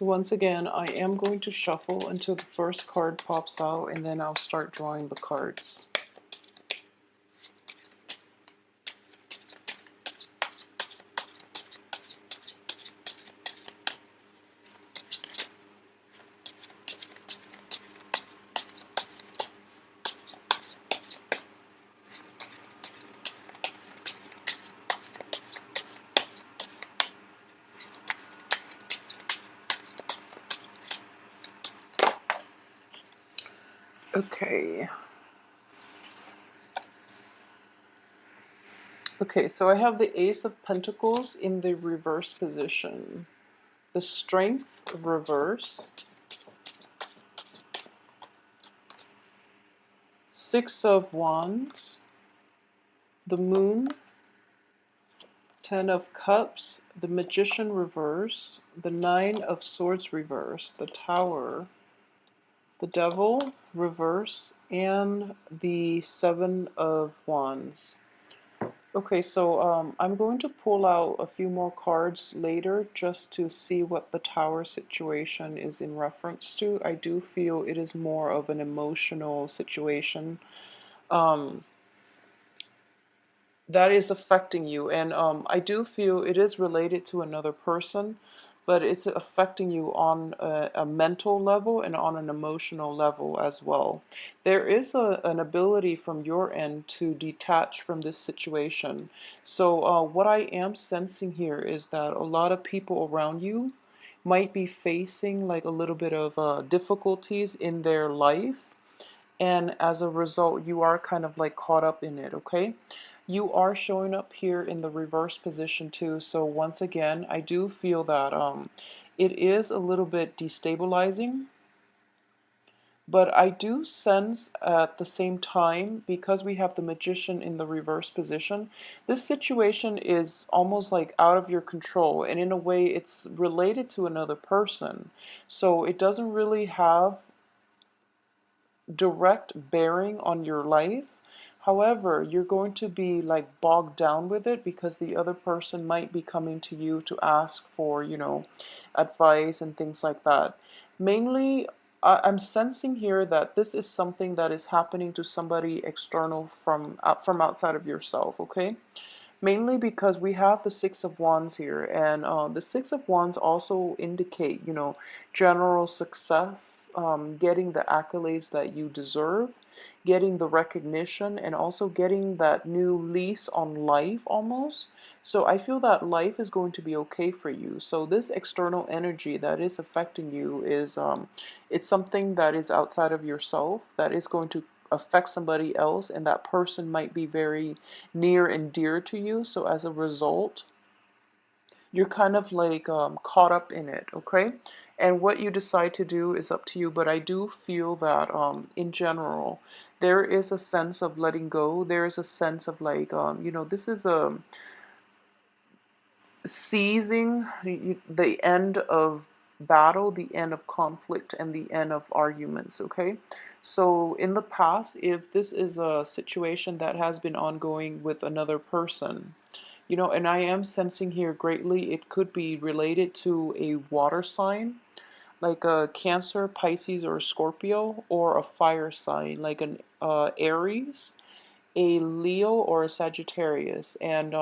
So once again, I am going to shuffle until the first card pops out, and then I'll start drawing the cards. Okay. Okay, so I have the Ace of Pentacles in the reverse position. The Strength reverse. Six of Wands. The Moon. Ten of Cups. The Magician reverse. The Nine of Swords reverse. The Tower. The Devil reverse. And the Seven of Wands. Okay, so I'm going to pull out a few more cards later just to see what the Tower situation is in reference to. I do feel it is more of an emotional situation that is affecting you, and I do feel it is related to another person, but it's affecting you on a mental level and on an emotional level as well. There is an ability from your end to detach from this situation. So what I am sensing here is that a lot of people around you might be facing like a little bit of difficulties in their life, and as a result you are kind of like caught up in it. Okay, you are showing up here in the reverse position too, so once again I do feel that it is a little bit destabilizing, but I do sense at the same time, because we have the Magician in the reverse position, this situation is almost like out of your control, and in a way it's related to another person, so it doesn't really have direct bearing on your life. However, you're going to be like bogged down with it because the other person might be coming to you to ask for, advice and things like that. Mainly, I'm sensing here that this is something that is happening to somebody external from outside of yourself, okay? Mainly because we have the Six of Wands here, and the Six of Wands also indicate, general success, getting the accolades that you deserve, getting the recognition, and also getting that new lease on life almost. So I feel that life is going to be okay for you. So this external energy that is affecting you is, it's something that is outside of yourself that is going to affect somebody else, and that person might be very near and dear to you. So as a result, you're kind of like caught up in it, okay? And what you decide to do is up to you, but I do feel that in general, there is a sense of letting go. There is a sense of like, this is a seizing the end of battle, the end of conflict, and the end of arguments, okay? So in the past, if this is a situation that has been ongoing with another person, and I am sensing here greatly, it could be related to a water sign, like a Cancer, Pisces, or Scorpio, or a fire sign, like an Aries, a Leo, or a Sagittarius. And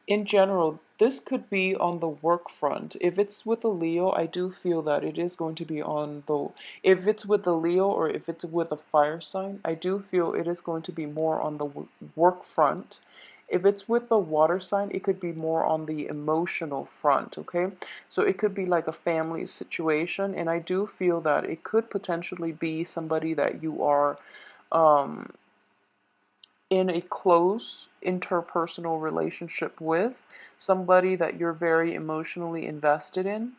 in general, this could be on the work front. If it's with a Leo, I do feel that it is going to be on the, if it's with a Leo or if it's with a fire sign, I do feel it is going to be more on the work front. If it's with the water sign, it could be more on the emotional front, okay? So it could be like a family situation, and I do feel that it could potentially be somebody that you are um, in a close interpersonal relationship with, somebody that you're very emotionally invested in.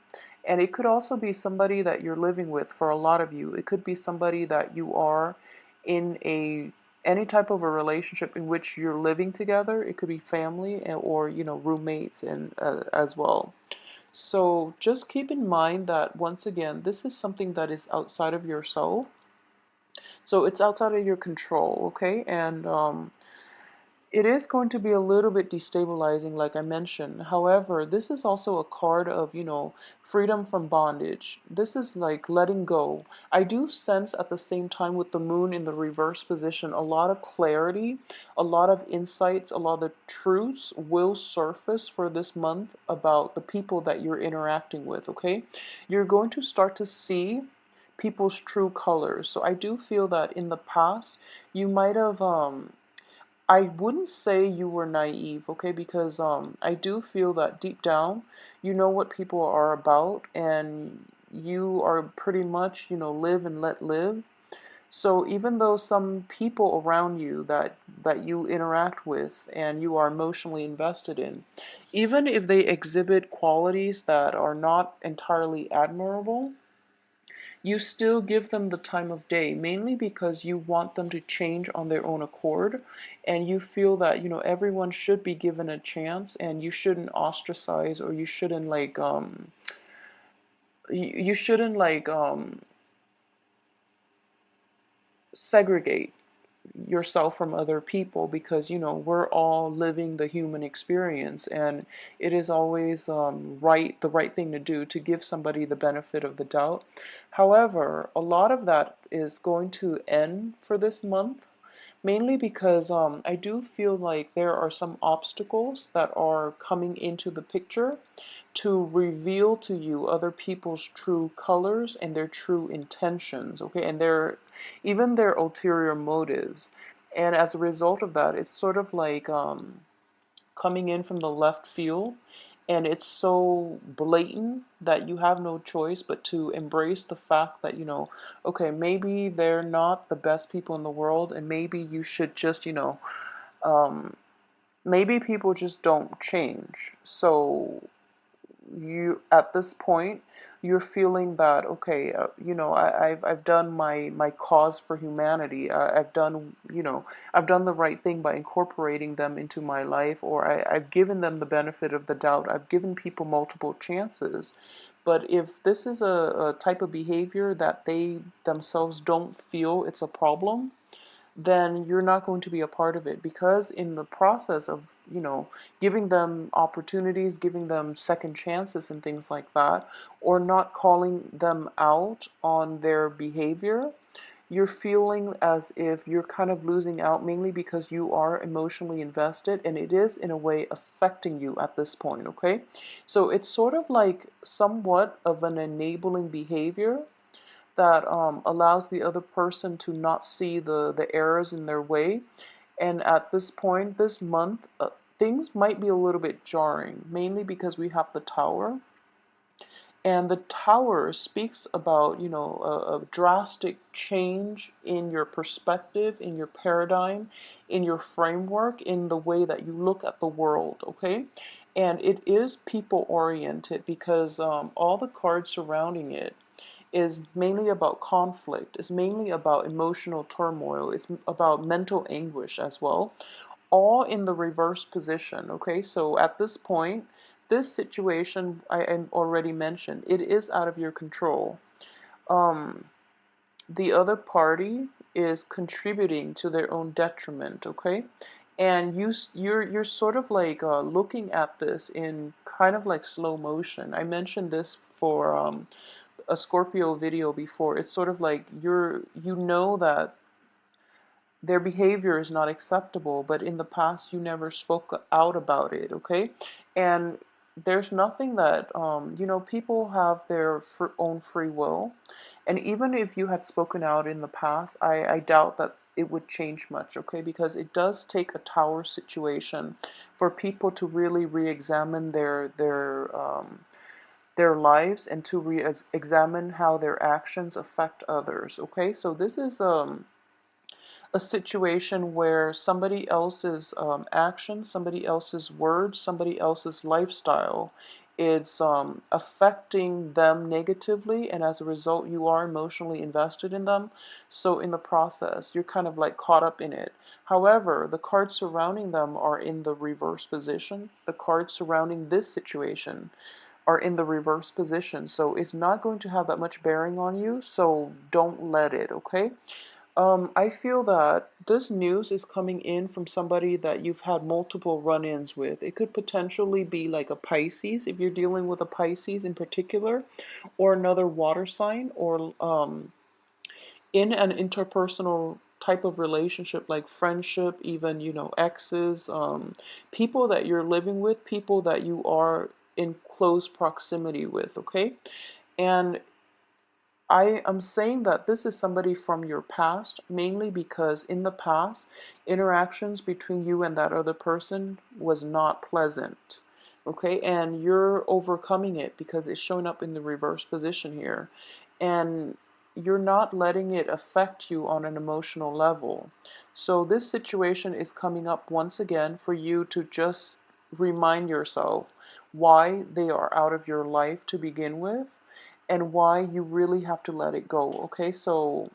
And it could also be somebody that you're living with. For a lot of you, it could be somebody that you are in any type of a relationship in which you're living together. It could be family or roommates and as well. So just keep in mind that once again, this is something that is outside of yourself. So it's outside of your control, okay? And It is going to be a little bit destabilizing, like I mentioned. However, this is also a card of, freedom from bondage. This is like letting go. I do sense at the same time with the moon in the reverse position, a lot of clarity, a lot of insights, a lot of truths will surface for this month about the people that you're interacting with, okay? You're going to start to see people's true colors. So I do feel that in the past, you might have I wouldn't say you were naive, okay? Because I do feel that deep down, you know what people are about, and you are pretty much, live and let live. So even though some people around you that you interact with and you are emotionally invested in, even if they exhibit qualities that are not entirely admirable, you still give them the time of day, mainly because you want them to change on their own accord, and you feel that, everyone should be given a chance, and you shouldn't ostracize, or you shouldn't you shouldn't segregate yourself from other people, because we're all living the human experience, and it is always the right thing to do to give somebody the benefit of the doubt. However, a lot of that is going to end for this month, mainly because I do feel like there are some obstacles that are coming into the picture to reveal to you other people's true colors and their true intentions, okay, and even their ulterior motives. And as a result of that, it's sort of like coming in from the left field, and it's so blatant that you have no choice but to embrace the fact that, okay, maybe they're not the best people in the world, and maybe you should just, um, maybe people just don't change. So you, at this point, you're feeling that, okay, I've done my cause for humanity. I've done the right thing by incorporating them into my life, or I've given them the benefit of the doubt. I've given people multiple chances. But if this is a type of behavior that they themselves don't feel it's a problem, then you're not going to be a part of it, because in the process of, giving them opportunities, giving them second chances and things like that, or not calling them out on their behavior, you're feeling as if you're kind of losing out, mainly because you are emotionally invested, and it is in a way affecting you at this point, okay? So it's sort of like somewhat of an enabling behavior that allows the other person to not see the errors in their way. And at this point, this month, things might be a little bit jarring, mainly because we have the Tower. And the Tower speaks about, a drastic change in your perspective, in your paradigm, in your framework, in the way that you look at the world, okay? And it is people oriented, because all the cards surrounding it is mainly about conflict, it's mainly about emotional turmoil, it's about mental anguish as well, all in the reverse position, okay? So at this point, this situation I already mentioned, it is out of your control. Um, the other party is contributing to their own detriment, okay? And you're sort of like looking at this in kind of like slow motion. I mentioned this for a Scorpio video before. It's sort of like you know that their behavior is not acceptable, but in the past you never spoke out about it, okay? And there's nothing that, people have their own free will. And even if you had spoken out in the past, I doubt that it would change much, okay? Because it does take a Tower situation for people to really re-examine their lives, and to re-examine how their actions affect others, okay? So this is a situation where somebody else's actions, somebody else's words, somebody else's lifestyle is affecting them negatively, and as a result, you are emotionally invested in them. So, in the process, you're kind of like caught up in it. However, the cards surrounding them are in the reverse position. The cards surrounding this situation are in the reverse position. So, it's not going to have that much bearing on you. So, don't let it, okay? I feel that this news is coming in from somebody that you've had multiple run-ins with. It could potentially be like a Pisces, if you're dealing with a Pisces in particular, or another water sign, or in an interpersonal type of relationship, like friendship, even, exes, people that you're living with, people that you are in close proximity with, okay? And I am saying that this is somebody from your past, mainly because in the past, interactions between you and that other person was not pleasant. Okay, and you're overcoming it because it's showing up in the reverse position here. And you're not letting it affect you on an emotional level. So this situation is coming up once again for you to just remind yourself why they are out of your life to begin with and why you really have to let it go. Okay, so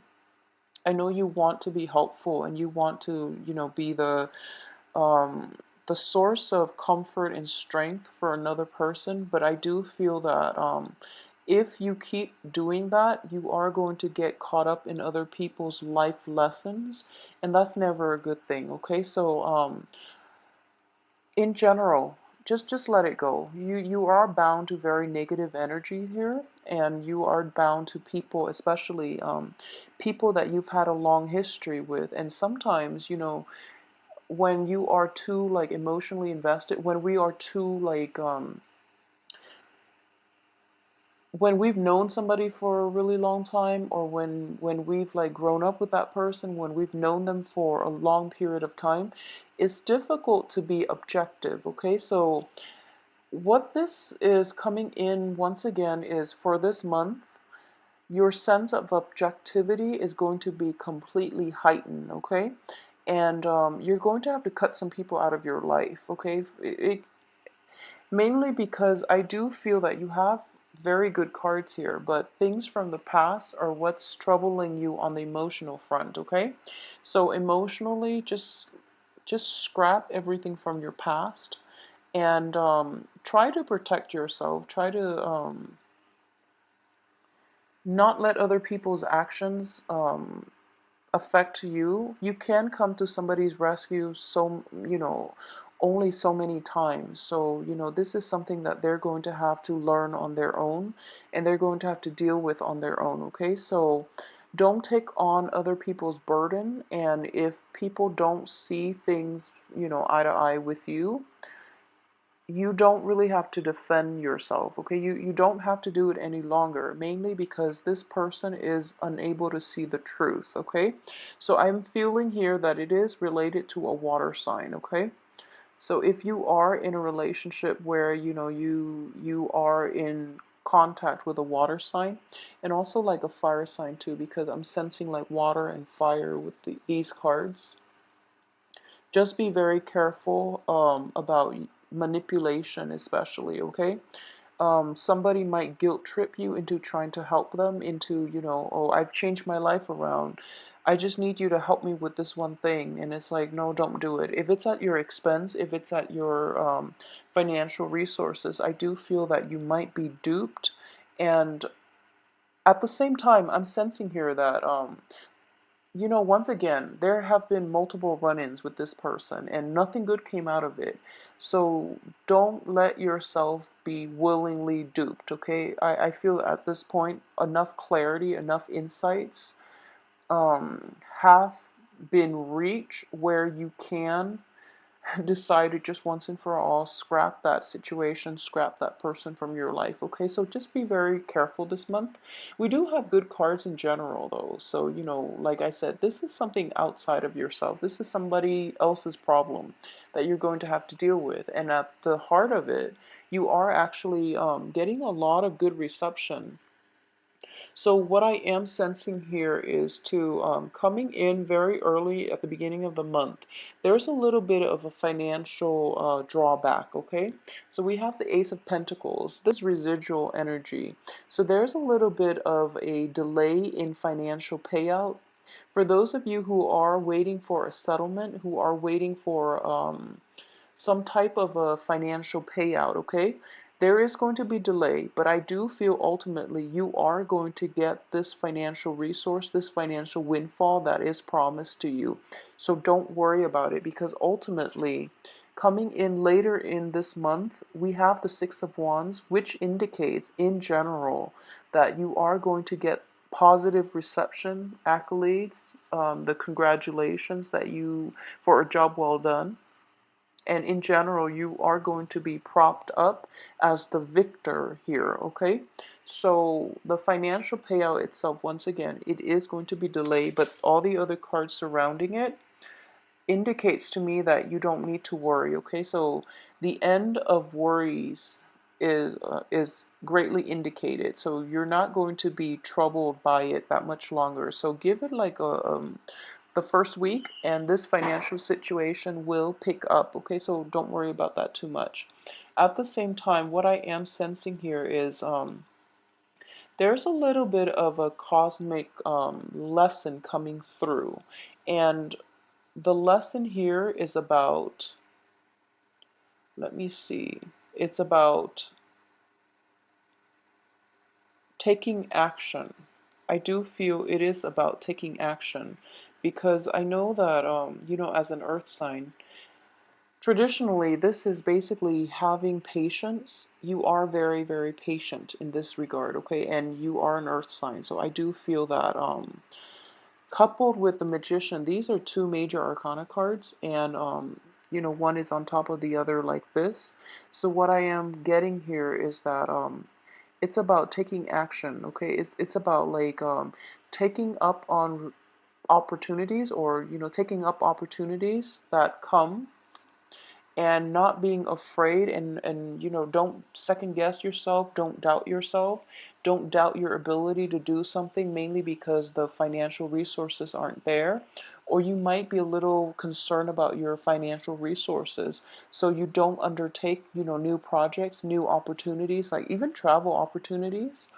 I know you want to be helpful and you want to, be um, the source of comfort and strength for another person, but I do feel that if you keep doing that, you are going to get caught up in other people's life lessons, and that's never a good thing. Okay, so in general, just let it go. You are bound to very negative energy here, and you are bound to people, especially people that you've had a long history with. And sometimes, when you are too like emotionally invested, when we are too like when we've known somebody for a really long time, or when we've like grown up with that person, when we've known them for a long period of time, it's difficult to be objective. Okay, so what this is coming in once again is for this month, your sense of objectivity is going to be completely heightened, okay? And you're going to have to cut some people out of your life, okay? Mainly because I do feel that you have very good cards here, but things from the past are what's troubling you on the emotional front, okay? So emotionally, just scrap everything from your past and try to protect yourself. Try to not let other people's actions affect you. You can come to somebody's rescue only so many times. So, this is something that they're going to have to learn on their own and they're going to have to deal with on their own, okay? So, don't take on other people's burden, and if people don't see things, eye to eye with you, you don't really have to defend yourself, okay? You don't have to do it any longer, mainly because this person is unable to see the truth, okay? So I'm feeling here that it is related to a water sign, okay? So if you are in a relationship where, you are in contact with a water sign, and also like a fire sign too, because I'm sensing like water and fire with these cards, just be very careful about manipulation, especially, okay? Somebody might guilt trip you into trying to help them into, oh, I've changed my life around. I just need you to help me with this one thing. And it's like, no, don't do it. If it's at your expense, if it's at your financial resources, I do feel that you might be duped. And at the same time, I'm sensing here that once again, there have been multiple run-ins with this person and nothing good came out of it. So don't let yourself be willingly duped, okay? I feel at this point enough clarity, enough insights have been reached where you can decided just once and for all, scrap that situation, scrap that person from your life. Okay, so just be very careful this month. We do have good cards in general, though. So, like I said, this is something outside of yourself. This is somebody else's problem that you're going to have to deal with. And at the heart of it, you are actually getting a lot of good reception. So what I am sensing here is to coming in very early at the beginning of the month. There's a little bit of a financial drawback, okay? So we have the Ace of Pentacles, this residual energy. So there's a little bit of a delay in financial payout. For those of you who are waiting for a settlement, who are waiting for some type of a financial payout, okay? There is going to be delay, but I do feel ultimately you are going to get this financial resource, this financial windfall that is promised to you. So don't worry about it, because ultimately, coming in later in this month, we have the Six of Wands, which indicates in general that you are going to get positive reception, accolades, the congratulations that you for a job well done. And in general, you are going to be propped up as the victor here, okay? So the financial payout itself, once again, it is going to be delayed, but all the other cards surrounding it indicates to me that you don't need to worry, okay? So the end of worries is greatly indicated. So you're not going to be troubled by it that much longer. So give it like the first week, and this financial situation will pick up, okay? So don't worry about that too much. At the same time, what I am sensing here is there's a little bit of a cosmic lesson coming through, and the lesson here is about, let me see, it's about taking action. I do feel it is about taking action, because I know that, as an earth sign, traditionally, this is basically having patience. You are very, very patient in this regard, okay? And you are an earth sign. So I do feel that, coupled with the magician, these are two major arcana cards, and one is on top of the other like this. So what I am getting here is that it's about taking action, okay? It's about like taking up on opportunities, or taking up opportunities that come, and not being afraid, and don't second guess yourself, don't doubt yourself, don't doubt your ability to do something, mainly because the financial resources aren't there, or you might be a little concerned about your financial resources, so you don't undertake new projects, new opportunities, like even travel opportunities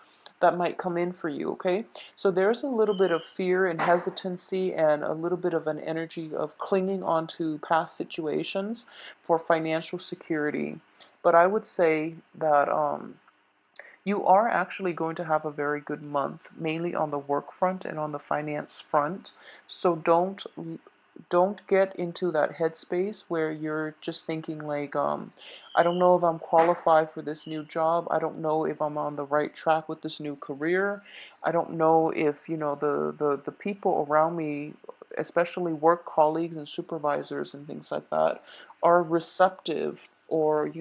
that might come in for you, okay? So there's a little bit of fear and hesitancy, and a little bit of an energy of clinging on to past situations for financial security. But I would say that you are actually going to have a very good month, mainly on the work front and on the finance front. So don't get into that headspace where you're just thinking like, I don't know if I'm qualified for this new job. I don't know if I'm on the right track with this new career. I don't know if, the people around me, especially work colleagues and supervisors and things like that, are receptive, or,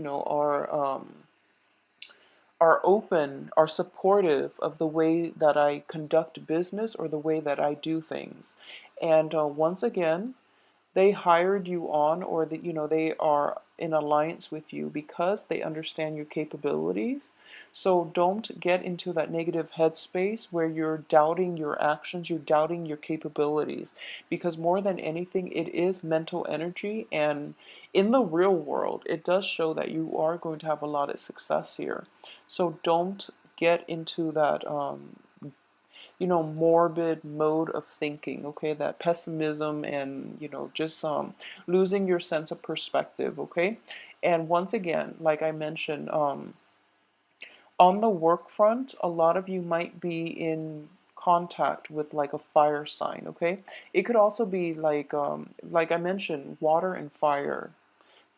are open, are supportive of the way that I conduct business, or the way that I do things. And once again, they hired you on, or that they are in alliance with you because they understand your capabilities. So don't get into that negative headspace where you're doubting your actions, you're doubting your capabilities, because more than anything, it is mental energy, and in the real world it does show that you are going to have a lot of success here. So don't get into that morbid mode of thinking, okay? That pessimism, and, just losing your sense of perspective, okay? And once again, like I mentioned, on the work front, a lot of you might be in contact with like a fire sign, okay? It could also be like I mentioned, water and fire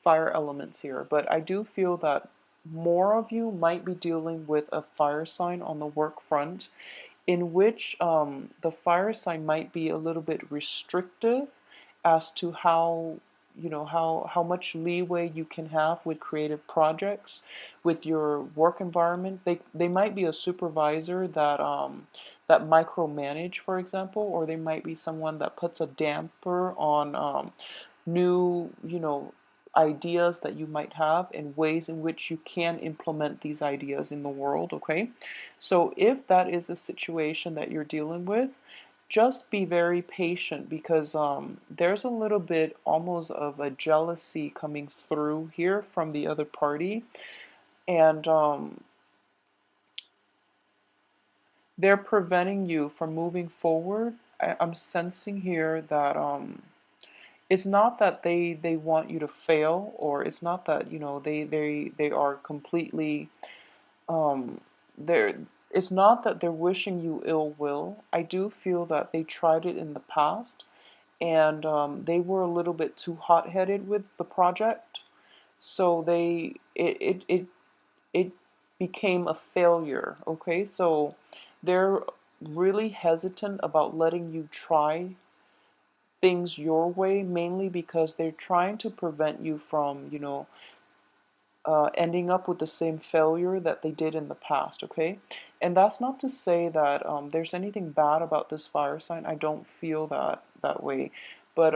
elements here, but I do feel that more of you might be dealing with a fire sign on the work front, in which the fire sign might be a little bit restrictive as to how much leeway you can have with creative projects, with your work environment. They might be a supervisor that micromanage, for example, or they might be someone that puts a damper on new ideas that you might have, and ways in which you can implement these ideas in the world, okay? So if that is a situation that you're dealing with, just be very patient, because there's a little bit almost of a jealousy coming through here from the other party, and they're preventing you from moving forward. I'm sensing here that it's not that they want you to fail, or it's not that, they are completely, they're it's not that they're wishing you ill will. I do feel that they tried it in the past, and they were a little bit too hot-headed with the project, so it became a failure. Okay, so they're really hesitant about letting you try things your way, mainly because they're trying to prevent you from, ending up with the same failure that they did in the past, okay? And that's not to say that there's anything bad about this fire sign. I don't feel that way. But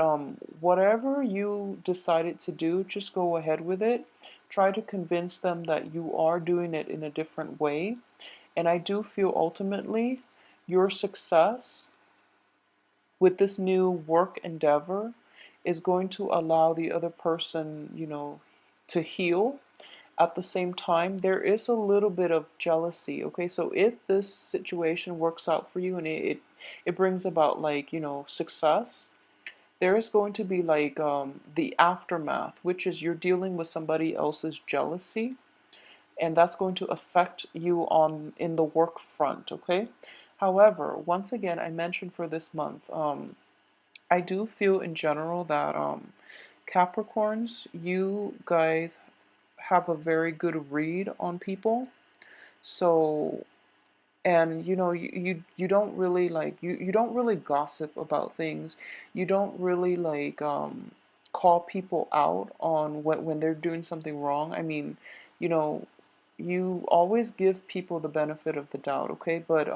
whatever you decided to do, just go ahead with it. Try to convince them that you are doing it in a different way. And I do feel ultimately your success with this new work endeavor is going to allow the other person, to heal. At the same time, there is a little bit of jealousy. Okay, so if this situation works out for you and it brings about, like, success, there is going to be like the aftermath, which is you're dealing with somebody else's jealousy, and that's going to affect you on in the work front. Okay, however, once again, I mentioned for this month, I do feel in general that Capricorns, you guys have a very good read on people. So, and you don't really like, you don't really gossip about things. You don't really like call people out on when they're doing something wrong. I mean, you know, you always give people the benefit of the doubt, okay? But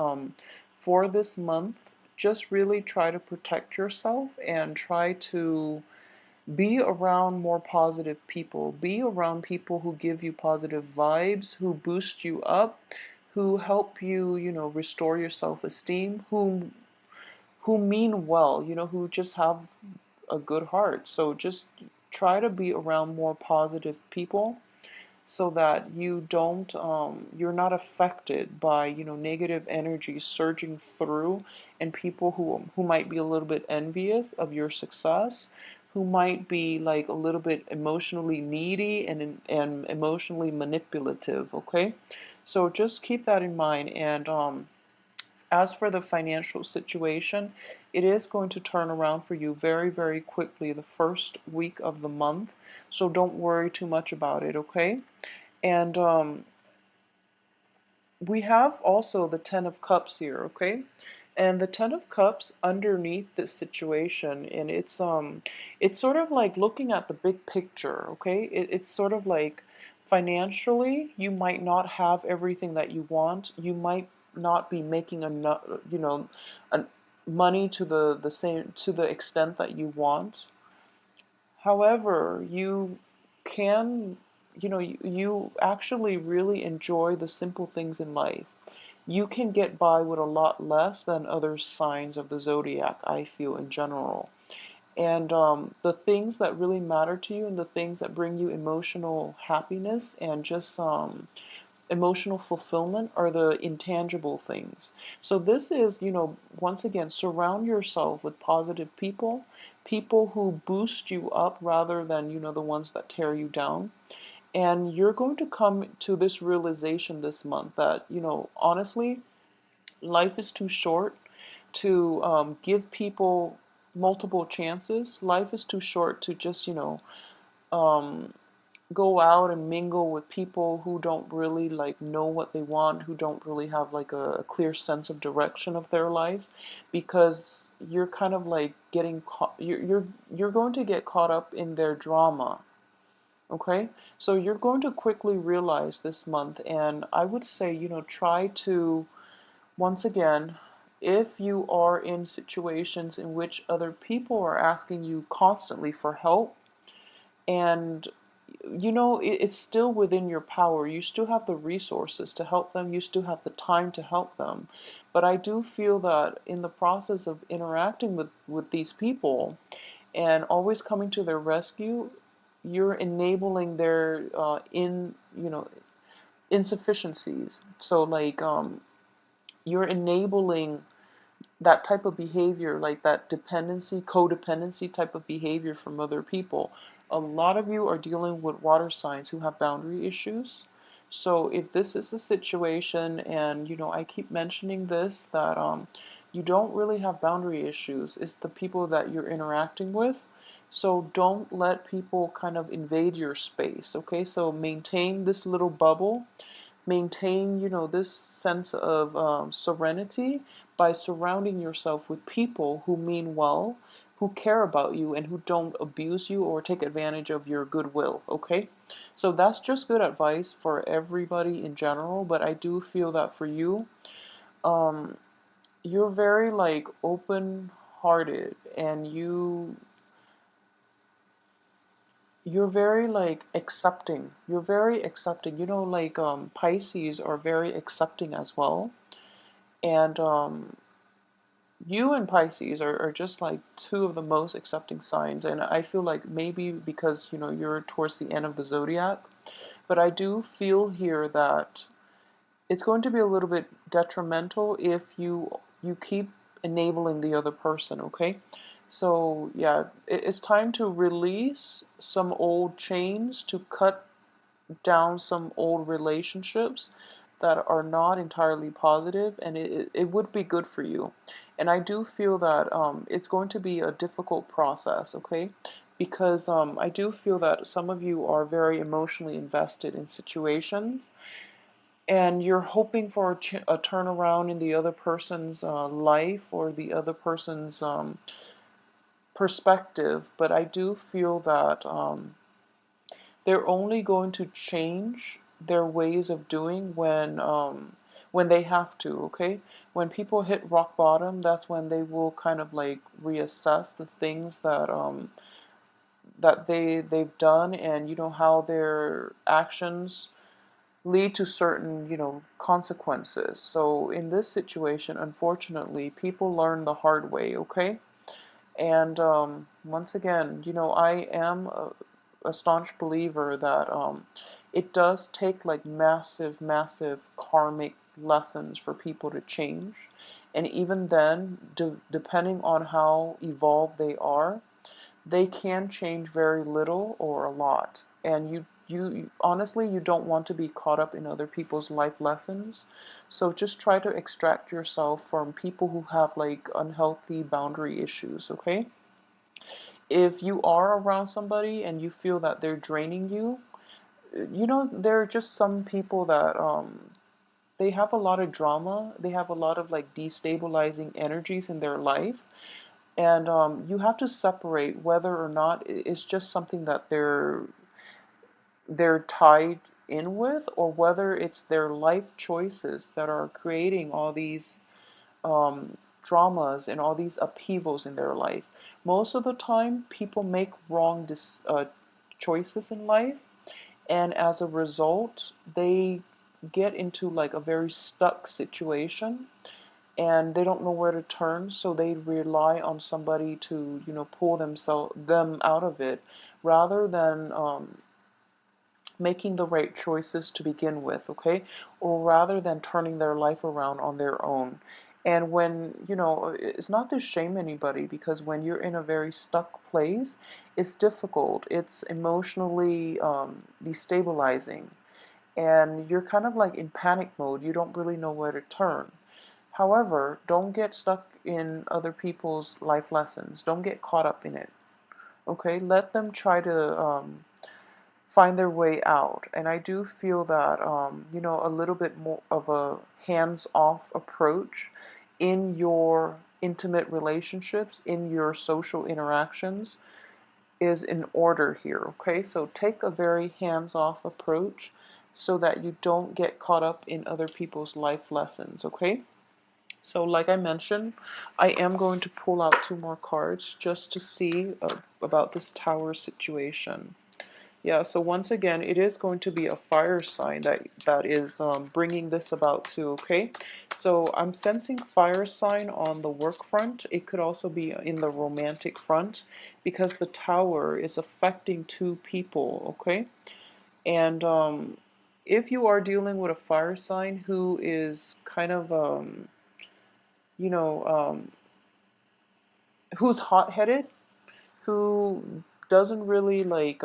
for this month, just really try to protect yourself and try to be around more positive people. Be around people who give you positive vibes, who boost you up, who help you, restore your self-esteem, who mean well, who just have a good heart. So just try to be around more positive people so that you're not affected by, negative energy surging through, and people who might be a little bit envious of your success, who might be like a little bit emotionally needy and emotionally manipulative. Okay, so just keep that in mind. And as for the financial situation, it is going to turn around for you very, very quickly the first week of the month. So don't worry too much about it, okay? And we have also the Ten of Cups here, okay? And the Ten of Cups underneath this situation, and it's sort of like looking at the big picture, okay? It's sort of like financially, you might not have everything that you want. You might not be making enough, money to the same to the extent that you want. However, you can, you actually really enjoy the simple things in life. You can get by with a lot less than other signs of the zodiac, I feel, in general. And the things that really matter to you and the things that bring you emotional happiness and just emotional fulfillment are the intangible things. So this is, once again, surround yourself with positive people, people who boost you up rather than, the ones that tear you down. And you're going to come to this realization this month that, honestly, life is too short to give people multiple chances. Life is too short to just, um, go out and mingle with people who don't really like know what they want, who don't really have like a clear sense of direction of their life, because you're kind of like getting caught, you're going to get caught up in their drama. Okay, so you're going to quickly realize this month, and I would say, try to, once again, if you are in situations in which other people are asking you constantly for help, and it's still within your power. You still have the resources to help them. You still have the time to help them. But I do feel that in the process of interacting with these people and always coming to their rescue, you're enabling their insufficiencies. So like you're enabling that type of behavior, like that dependency, codependency type of behavior from other people. A lot of you are dealing with water signs who have boundary issues. So if this is a situation, and I keep mentioning this, that you don't really have boundary issues, it's the people that you're interacting with. So don't let people kind of invade your space, okay? So maintain this little bubble, maintain, this sense of serenity by surrounding yourself with people who mean well, who care about you, and who don't abuse you or take advantage of your goodwill, okay? So that's just good advice for everybody in general, but I do feel that for you, um, you're very like open-hearted, and you're very like accepting. You're very accepting. Like Pisces are very accepting as well. And you and Pisces are just like two of the most accepting signs. And I feel like maybe because, you're towards the end of the zodiac, but I do feel here that it's going to be a little bit detrimental if you keep enabling the other person, okay? So yeah, it's time to release some old chains, to cut down some old relationships that are not entirely positive, and it would be good for you. And I do feel that it's going to be a difficult process, okay? Because I do feel that some of you are very emotionally invested in situations, and you're hoping for a turnaround in the other person's life, or the other person's perspective. But I do feel that they're only going to change their ways of doing when they have to, okay? When people hit rock bottom, that's when they will kind of like reassess the things that they've done, and how their actions lead to certain, consequences. So in this situation, unfortunately, people learn the hard way, okay? And once again, I am a staunch believer that it does take like massive, massive karmic lessons for people to change. And even then, depending on how evolved they can change very little or a lot. And you honestly, you don't want to be caught up in other people's life lessons. So just try to extract yourself from people who have like unhealthy boundary issues, okay? If you are around somebody and you feel that they're draining you, there are just some people that they have a lot of drama, they have a lot of like destabilizing energies in their life. And you have to separate whether or not it's just something that they're tied in with, or whether it's their life choices that are creating all these dramas and all these upheavals in their life. Most of the time, people make wrong choices in life, and as a result, they get into like a very stuck situation, and they don't know where to turn, so they rely on somebody to, pull them out of it, rather than making the right choices to begin with, okay? Or rather than turning their life around on their own. And when, it's not to shame anybody, because when you're in a very stuck place, it's difficult. It's emotionally destabilizing. And you're kind of like in panic mode. You don't really know where to turn. However, don't get stuck in other people's life lessons. Don't get caught up in it. Okay? Let them try to find their way out. And I do feel that, a little bit more of a hands-off approach in your intimate relationships, in your social interactions, is in order here, okay? So take a very hands-off approach so that you don't get caught up in other people's life lessons, okay? So like I mentioned, I am going to pull out two more cards just to see about this tower situation. Yeah, so once again, it is going to be a fire sign that is bringing this about too, okay? So I'm sensing fire sign on the work front. It could also be in the romantic front, because the tower is affecting two people, okay? And if you are dealing with a fire sign who is kind of you know, who's hot-headed, who doesn't really like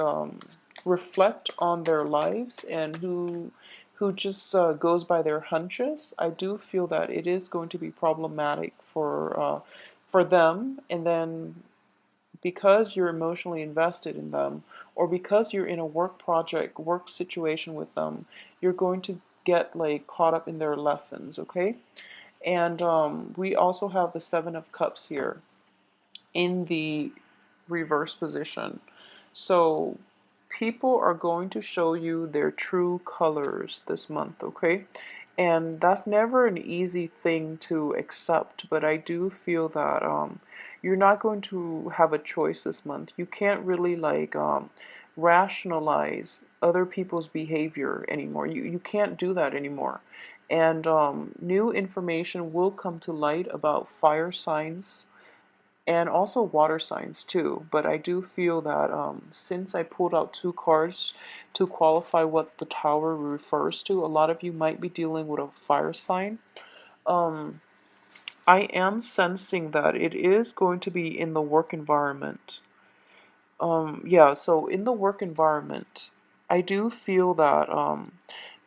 reflect on their lives, and who just goes by their hunches. I do feel that it is going to be problematic for them, and then because you're emotionally invested in them, or because you're in a work project, work situation with them, you're going to get like caught up in their lessons, okay? And we also have the Seven of Cups here in the reverse position. So people are going to show you their true colors this month, okay? And that's never an easy thing to accept, but I do feel that you're not going to have a choice this month. You can't really like rationalize other people's behavior anymore. You can't do that anymore. And new information will come to light about fire signs and also water signs too. But I do feel that since I pulled out two cards to qualify what the tower refers to, a lot of you might be dealing with a fire sign. Um, I am sensing that it is going to be in the work environment. Yeah, so in the work environment, I do feel that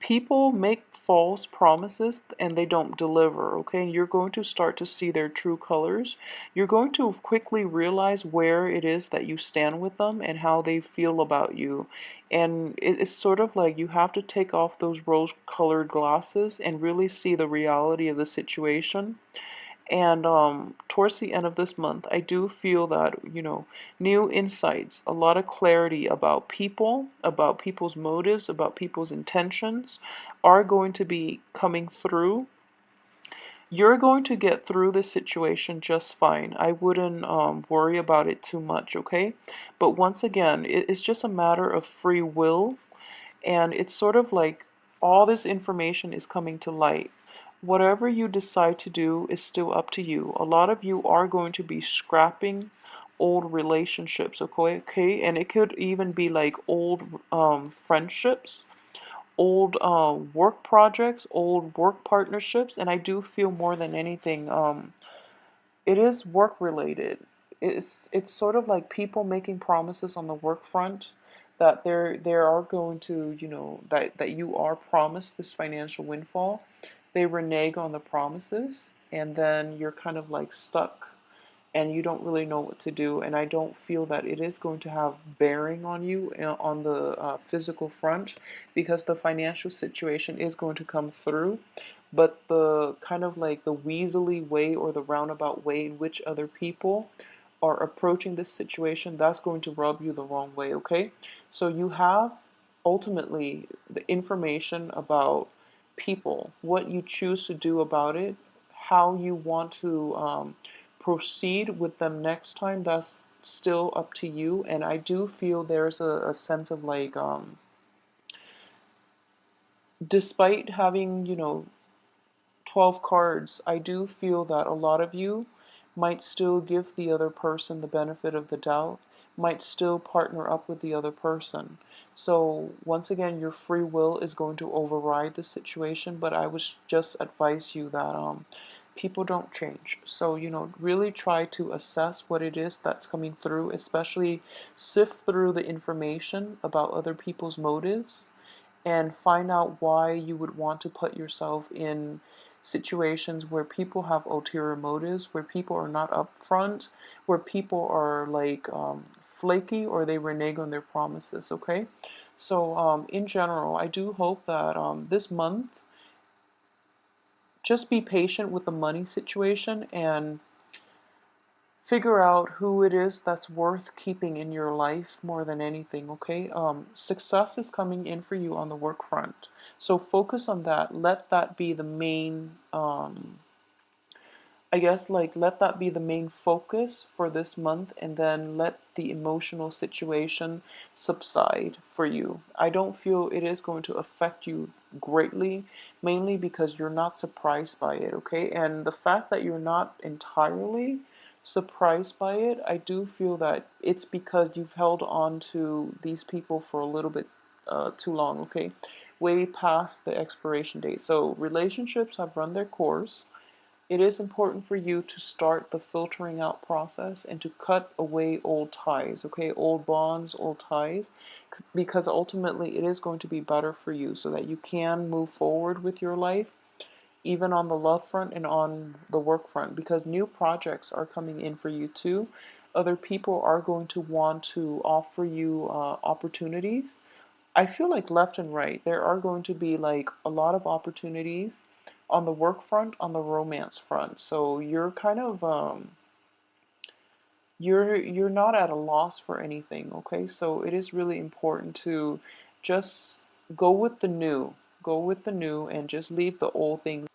people make false promises and they don't deliver, okay? You're going to start to see their true colors. You're going to quickly realize where it is that you stand with them and how they feel about you. And it's sort of like you have to take off those rose-colored glasses and really see the reality of the situation. And towards the end of this month, I do feel that, new insights, a lot of clarity about people's motives, about people's intentions are going to be coming through. You're going to get through this situation just fine. I wouldn't worry about it too much, okay? But once again, it's just a matter of free will, and it's sort of like all this information is coming to light. Whatever you decide to do is still up to you. A lot of you are going to be scrapping old relationships, okay? Okay, and it could even be like old friendships, old work projects, old work partnerships, and I do feel more than anything, it is work related. It's sort of like people making promises on the work front that there are going to, that you are promised this financial windfall. They renege on the promises, and then you're kind of like stuck and you don't really know what to do. And I don't feel that it is going to have bearing on you on the physical front, because the financial situation is going to come through. But the kind of like the weaselly way or the roundabout way in which other people are approaching this situation, that's going to rub you the wrong way, okay? So you have ultimately the information about people, what you choose to do about it, how you want to proceed with them next time. That's still up to you. And I do feel there's a sense of like, despite having, 12 cards, I do feel that a lot of you might still give the other person the benefit of the doubt, might still partner up with the other person. So once again, your free will is going to override the situation, but I would just advise you that people don't change. So, really try to assess what it is that's coming through, especially sift through the information about other people's motives and find out why you would want to put yourself in situations where people have ulterior motives, where people are not upfront, where people are like flaky or they renege on their promises, okay? So, in general, I do hope that this month, just be patient with the money situation and figure out who it is that's worth keeping in your life more than anything, okay? Success is coming in for you on the work front. So focus on that. Let that be the main, I guess, like, let that be the main focus for this month, and then let the emotional situation subside for you. I don't feel it is going to affect you greatly, mainly because you're not surprised by it, okay? And the fact that you're not entirely surprised by it, I do feel that it's because you've held on to these people for a little bit too long, okay? Way past the expiration date. So relationships have run their course. it is important for you to start the filtering out process and to cut away old ties, okay? Old bonds, old ties, because ultimately it is going to be better for you so that you can move forward with your life, even on the love front and on the work front, because new projects are coming in for you too. Other people are going to want to offer you opportunities. I feel like left and right, there are going to be like a lot of opportunities on the work front, on the romance front. So you're kind of you're not at a loss for anything, okay? So it is really important to just go with the new, go with the new and just leave the old things